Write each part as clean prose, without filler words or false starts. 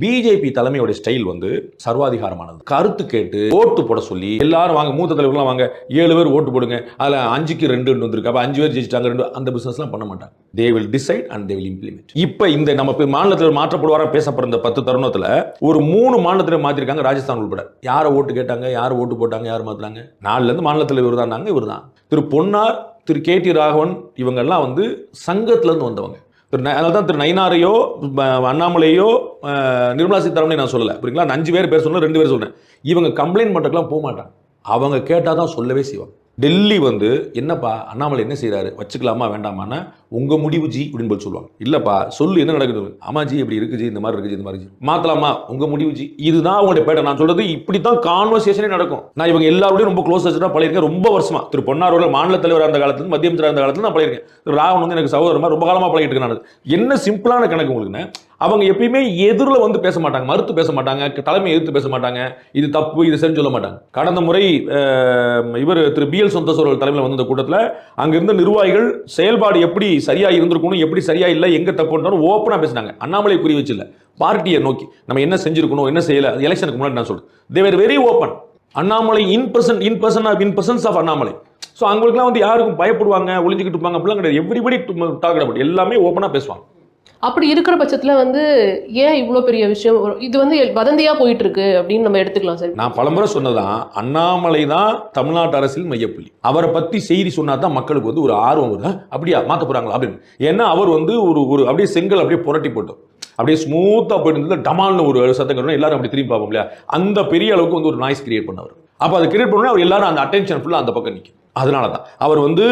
BJP தலைமையோட style வந்து சர்வாதிகாரமானது. கருத்து கேட்டு ஓட்டு போட சொல்லி எல்லாரும் வாங்க, மூத்த தலைவர்கள்லாம் வாங்க, 7 பேர் ஓட்டு போடுங்க, அதுல 5க்கு 2 வந்திருக்கு, அப்ப 5 பேர் ஜெயிச்சிட்டாங்க 2, அந்த பிசினஸ்லாம் பண்ண மாட்டாங்க. They will decide and they will implement. இப்ப இந்த நம்ம மாநிலத்தில் மாற்றப்படுவார பேசப்படுற இந்த 10 தருணத்துல ஒரு 3 மாநிலத்தில் மாத்திருக்காங்க, ராஜஸ்தான் உள்பட. யாரை ஓட்டு கேட்டாங்க, யார் ஓட்டு போட்டாங்க, யார் மாத்தினாங்க? 4ல இருந்து மாநிலத்தில் இவர் தான், இவர் தான். திரு பொன்னார், திரு KT ராகவன், இவங்க எல்லாம் வந்து சங்கத்துல இருந்து வந்தவங்க. அதனால தான் திரு நயினாரையோ அண்ணாமலையோ நிர்மலா சீதாராமன் நான் சொல்லலை, புரியுங்களா? 5 பேர் சொன்னேன், 2 பேர் சொல்றேன். இவங்க கம்ப்ளைண்ட் பண்ணுறதுலாம் போக மாட்டாங்க, அவங்க கேட்டால் தான் சொல்லவே செய்வாங்க. டெல்லி வந்து என்னப்பா அண்ணாமலை என்ன செய்யறாரு, வச்சுக்கலாமா வேண்டாமான்னா உங்க முடிவு ஜி அப்படின்னு போய் சொல்லுவாங்க. இல்லப்பா சொல்லு என்ன நடக்குது, ஆமா ஜி இப்படி இருக்கு ஜி, இந்த மாதிரி இருக்கு ஜி, இந்த மாதிரி மாத்தலாமா, உங்க முடிவு ஜி. இதுதான் அவங்களுடைய பேட்டை. நான் சொல்றது இப்படித்தான் கான்வர்சேஷனே நடக்கும். நான் இவங்க எல்லாரோடையும் ரொம்ப க்ளோஸ் பழகிருக்கேன், ரொம்ப வருஷமா. திரு பொன்னார் மாநில தலைவர் அந்த காலத்துல, மத்திய அமைச்சர் அந்த காலத்துல நான் பழகிருக்கேன். திரு ராவன் வந்து எனக்கு சகோதரமா ரொம்ப காலமா பழகிட்டு இருக்கேன். நான் என்ன சிம்பிளான கணக்கு உங்களுக்கு, அவங்க எப்பயுமே எதிரில் வந்து பேச மாட்டாங்க, மறுத்து பேச மாட்டாங்க, தலைமை எதிர்த்து பேச மாட்டாங்க, இது தப்பு இது சரின்னு சொல்ல மாட்டாங்க. கடந்த முறை இவர் திரு BL சந்தோஷ் அவர்கள் தலைமையில் வந்த கூட்டத்தில் அங்கிருந்த நிர்வாகிகள் செயல்பாடு எப்படி சரியா இருந்திருக்கணும், எப்படி சரியா இல்லை, எங்க தப்புன்னு ஓப்பனா பேசினாங்க. அண்ணாமலை குறி வச்சு இல்லை, பார்ட்டியை நோக்கி நம்ம என்ன செஞ்சிருக்கணும், என்ன செய்யல, எலெக்ஷனுக்கு முன்னாடி நான் சொல்றேன். They were very open. Annamalai in presence of Annamalai. So அவங்களுக்குலாம் வந்து யாருக்கும் பயப்படுவாங்க, ஒளிஞ்சிக்கிட்டு இருப்பாங்க அப்படிலாம் கிடையாது. எவ்ரிபடி டாக் அபௌட், எல்லாமே ஓப்பனா பேசுவாங்க. அப்படி இருக்கிற பட்சத்துல வந்து ஏன் இவ்வளவு பெரிய விஷயம், இது வந்து வதந்தியா போயிட்டு இருக்கு அப்படின்னு நம்ம எடுத்துக்கலாம் சார். நான் பலமுறை சொன்னதான், அண்ணாமலை தான் தமிழ்நாட்டு அரசியல் மையப்புள்ளி. அவரை பத்தி செய்தி சொன்னா தான் மக்களுக்கு வந்து ஒரு ஆர்வம் வரும், அப்படியா மாத்த போறாங்களா அப்படின்னு. ஏன்னா அவர் வந்து ஒரு அப்படியே செங்கல் அப்படியே புரட்டி போட்டோம், அப்படியே ஸ்மூத்தா போயிட்டு இருந்தது, டமால்னு ஒரு சத்தம் எல்லாரும் அப்படி திரும்பி பார்ப்போம் இல்லையா, அந்த பெரிய அளவுக்கு வந்து ஒரு நாய்ஸ் கிரியேட் பண்ணவர். அப்ப அதை கிரியேட் பண்ணா அவர் எல்லாரும் அந்த அட்டென்ஷன் ஃபுல்லா அந்த பக்கம் நிற்கும். அதனாலதான் அவர் வந்து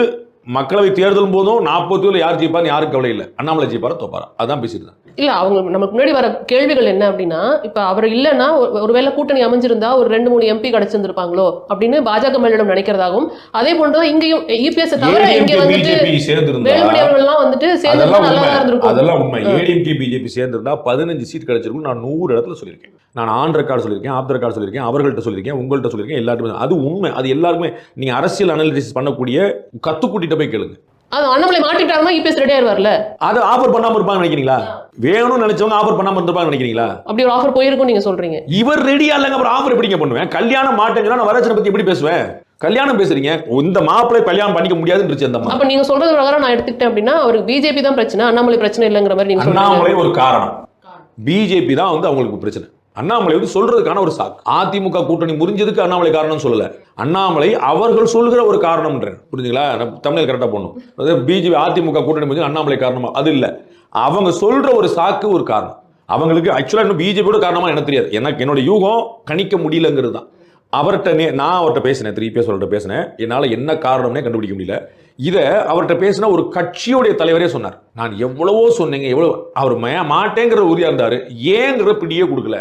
மக்களவை தேர்தலும் போதும் 40 யார் ஜெயிப்பான்னு யாருக்கு கவலை இல்லை, அண்ணாமலை ஜெயிப்பாரா தோப்பாரா அதான் பேசிட்டு. இல்ல அவங்க நமக்கு முன்னாடி வர கேள்விகள் என்ன அப்படின்னா, இப்ப அவர் இல்லைன்னா ஒருவேளை கூட்டணி அமைஞ்சிருந்தா ஒரு 2-3 MP கிடைச்சிருந்திருப்பாங்களோ அப்படின்னு பாஜக மேலிடம் நினைக்கிறதாகவும், அதே போன்றுதான் இங்கேயும் EPS தவிர இங்க வந்துட்டு வேலுமணி அவர்கள்லாம் வந்துட்டு சேர்ந்து நல்லா இருந்திருக்கும். அதெல்லாம் உண்மை. ADMK BJP சேர்ந்திருந்தா 15 சீட் கிடைச்சிருக்கும். நான் 100 இடத்துல சொல்லியிருக்கேன். நான் ஆன் ரெக்கார்டு சொல்லியிருக்கேன், ஆஃப் த ரெக்கார்டு சொல்லியிருக்கேன், அவர்கள்ட்ட சொல்லியிருக்கேன், உங்கள்கிட்ட சொல்லியிருக்கேன், எல்லாருமே. அது உண்மை, அது எல்லாருமே. நீங்க அரசியல் அனாலிசிஸ் பண்ணக்கூடிய கத்துக்குட்டிட்ட போய் கேளுங்க. அது அண்ணாமலை மாட்டிட்டாருன்னா EPS ரெடி ஆயிருவார்ல. அது ஆஃபர் பண்ணாம இருப்பாங்க நினைக்கிறீங்களா? வேணும்னு நினைச்சவங்க ஆஃபர் பண்ணாம இருப்பாங்க நினைக்கிறீங்களா? அப்படி ஒரு ஆஃபர் போயிருக்கும் நீங்க சொல்றீங்க. இவர் ரெடியா இல்லங்க, அப்புறம் ஆஃபர் எப்படிங்க பண்ணுவேன்? கல்யாணம் மாட்டேங்கிறா, நான் வரதட்சணை பத்தி எப்படி பேசுவேன்? கல்யாணம் பேசுறீங்க, இந்த மாப்பிள்ளை கல்யாணம் பண்ணிக்க முடியாதுன்னு அந்த. அப்ப நீங்க சொல்றது பிரகாரம் நான் எடுத்துக்கிட்டேன் அப்படின்னா அவருக்கு BJP தான் பிரச்சனை, அண்ணாமலை பிரச்சனை இல்லைங்கிற மாதிரி நீங்க சொல்றீங்க. அண்ணாமலை ஒரு காரணம், BJP தான் வந்து அவங்களுக்கு பிரச்சனை. அண்ணாமலை வந்து சொல்றதுக்கான ஒரு சாக்கு. அதிமுக கூட்டணி முறிஞ்சதுக்கு அண்ணாமலை காரணம் சொல்லல, அண்ணாமலை அவர்கள் சொல்கிற ஒரு காரணம். புரிஞ்சுங்களா? தமிழ் கரெக்டா போடணும். BJP அதிமுக கூட்டணி முறிஞ்சு அண்ணாமலை காரணமா? அது இல்ல, அவங்க சொல்ற ஒரு சாக்கு ஒரு காரணம். அவங்களுக்கு ஆக்சுவலா இன்னும் BJP காரணமா எனக்கு தெரியாது, எனக்கு என்னோட யூகம் கணிக்க முடியலங்கிறது தான். நான் அவர்கிட்ட பேசினேன், 3 பேர் பேசினேன், என்னால என்ன காரணம்னே கண்டுபிடிக்க முடியல. இதை அவர்கிட்ட பேசினா ஒரு கட்சியோடைய தலைவரே சொன்னார், நான் எவ்வளவோ சொன்னீங்க, எவ்வளவு அவர் மாட்டேங்கிற உறுதியா இருந்தாரு, ஏங்கிற பிடியே கொடுக்கல.